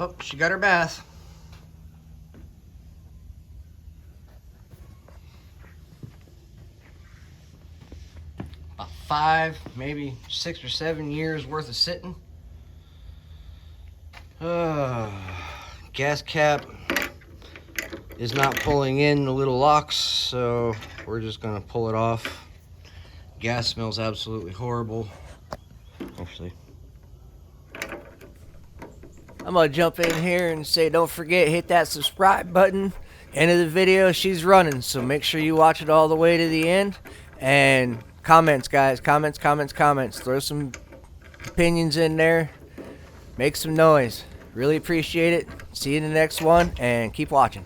Oh, she got her bath. About 5, maybe 6 or 7 years worth of sitting. Gas cap is not pulling in the little locks, so we're just gonna pull it off. Gas smells absolutely horrible. Actually, I'm gonna jump in here and say don't forget, hit that subscribe button. End of the video, she's running, so make sure you watch it all the way to the end. And comments, guys, comments. Throw some opinions in there, make some noise. Really appreciate it. See you in the next one, and keep watching.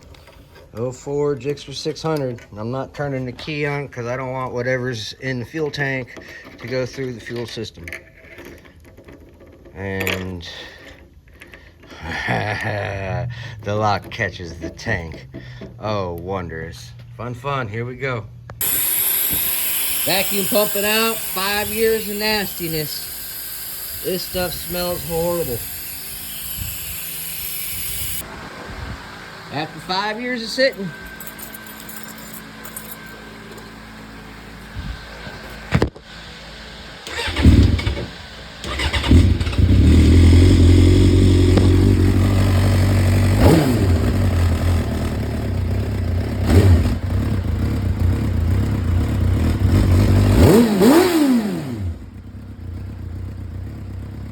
04 GSXR600. I'm not turning the key on because I don't want whatever's in the fuel tank to go through the fuel system. And the lock catches the tank. Oh, wondrous. Fun. Here we go. Vacuum pumping out, 5 years of nastiness. This stuff smells horrible. After 5 years of sitting,